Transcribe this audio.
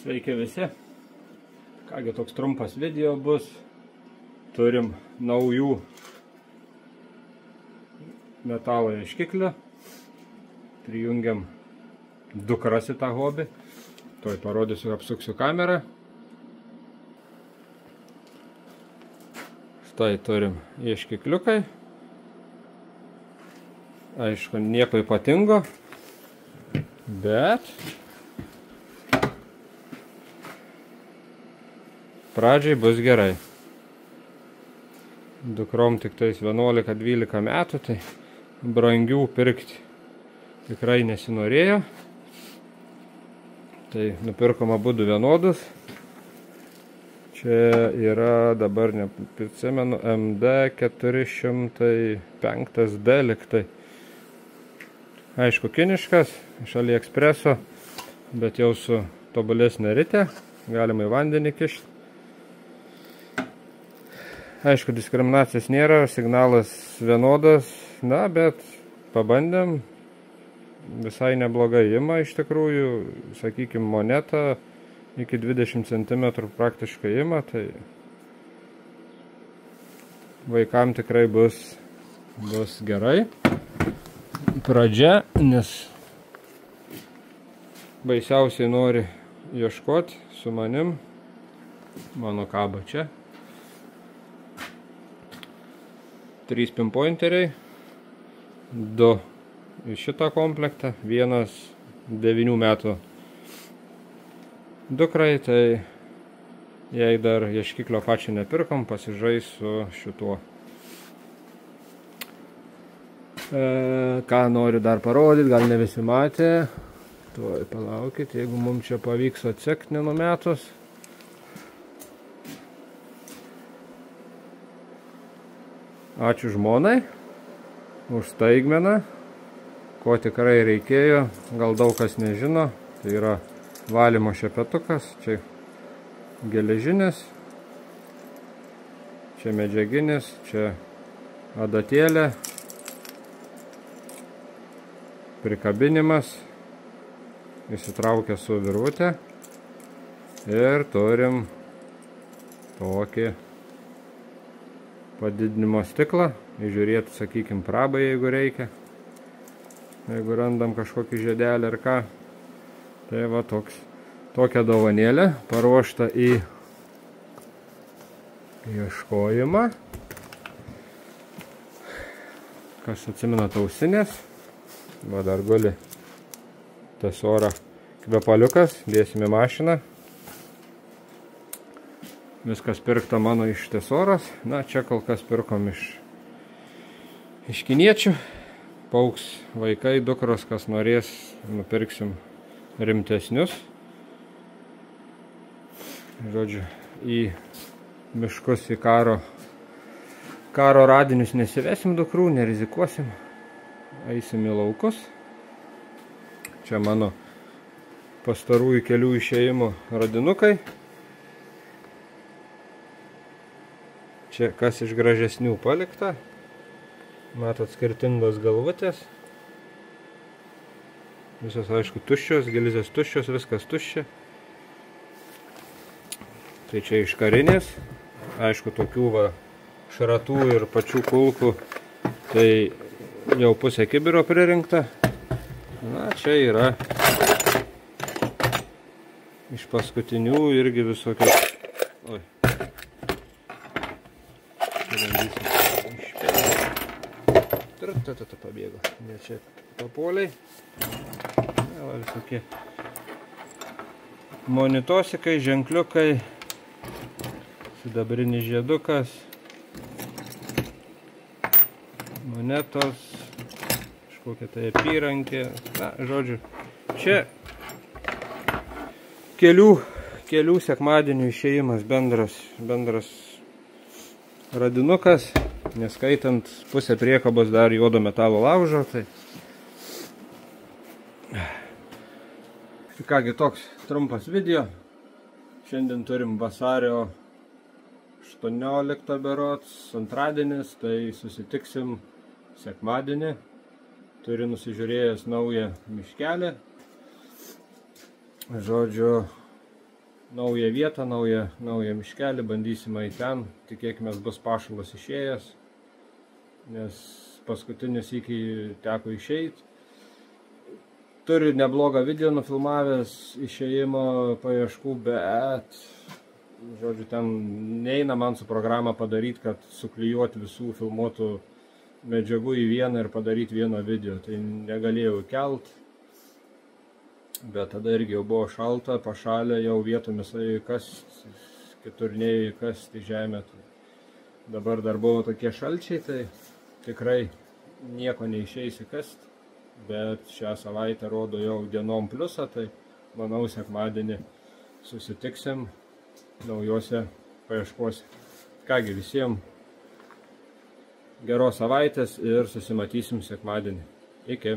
Sveiki visi. Kągi, toks trumpas video bus. Turim naujų metalo ieškiklių. Prijungiam dukras į tą hobį. Tuoj parodysiu, apsuksiu kamerą. Štai turim ieškikliukai. Aišku, nieko ypatingo, bet pradžiai bus gerai. Dukrom tik tais 11-12 metų, tai brangių pirkti tikrai nesinorėjo. Tai nupirkom abudu vienodus. Čia yra, dabar neprisimenu, MD 405D liktai. Aišku, kiniškas, iš AliExpreso, bet jau su tobulesnė ritė. Galima į vandenį kišti. Aišku, diskriminacijos nėra, signalas vienodas, na, bet pabandėm. Visai neblogai ima iš tikrųjų, sakykime, moneta iki 20 cm praktiškai ima, tai vaikam tikrai bus gerai. Pradžia, nes baisiausiai nori ieškoti su manim. Mano kaba čia. 3 pinpointeriai, 2 į šitą komplektą, 1 9 metų dukrai, tai jei dar ieškiklio pačią nepirkom, pasižais su šituo. Ką noriu dar parodyti, gal ne visi matė. Tuoj palaukit, jeigu mums čia pavyks atsekti nenumetus. Ačiū žmonai už staigmeną, ko tikrai reikėjo, gal daug kas nežino. Tai yra valymo šepetukas, čia geležinis, čia medžiaginis, čia adatėlė, prikabinimas, įsitraukia su virvutė ir turim tokį padidinimo stiklą, įžiūrėti, sakykime, prabą, jeigu reikia, jeigu randam kažkokį žiedelį ar ką. Tai va tokia dovanėlė, paruošta į ieškojimą. Kas atsimena ausinės, va dar guli tesora kvepaliukas, dėsime mašiną. Viskas pirkta mano iš tesoros. Na, čia kol kas pirkom iš kiniečių. Pauks vaikai, dukros, kas norės, nupirksim rimtesnius. Žodžiu, į miškus, į karo radinius nesivesim dukrų, nerizikuosim. Eisim į laukus. Čia mano pastarųjų kelių išėjimų radinukai. Čia kas iš gražesnių palikta. Matot, skirtingos galvutės. Visos, aišku, tuščios, gilzės tuščios, viskas tuščia. Tai čia iš karinės. Aišku, tokių va šratų ir pačių kulkų. Tai jau pusė kibiro pririnkta. Na, čia yra iš paskutinių irgi visokios. Oi. Pabėgo. Ne, čia papuoliai. Va, visokie monitosikai, ženkliukai, sidabrinis žiedukas, monetos, kažkokia tai apyrankė. Na, žodžiu, čia kelių sekmadienių išėjimas bendras radinukas, neskaitant pusę priekabos dar juodo metalo laužo. Tai kągi, toks trumpas video. Šiandien turim vasario 18 berods, antradienis, tai susitiksim sekmadienį. Turiu nusižiūrėjęs naują miškelį. Žodžiu, naują vietą, naują miškelį, bandysime į ten, tikėkime bus pašalas išėjęs, nes paskutinis iki teko išeiti. Turiu neblogą video nufilmavęs išėjimo paieškų, bet, žodžiu, ten neina man su programa padaryti, kad suklijuoti visų filmuotų medžiagų į vieną ir padaryti vieną video. Tai negalėjau kelt, bet tada irgi jau buvo šalta, pašalę, jau vietomis kasti, kitur kasti žemę. Tai dabar dar buvo tokie šalčiai, tai tikrai nieko neišeisi kasti. Bet šią savaitę rodo jau dienom pliusą, tai manau sekmadienį susitiksim naujose paieškose. Kągi, visiems geros savaitės ir susimatysim sekmadienį. Iki.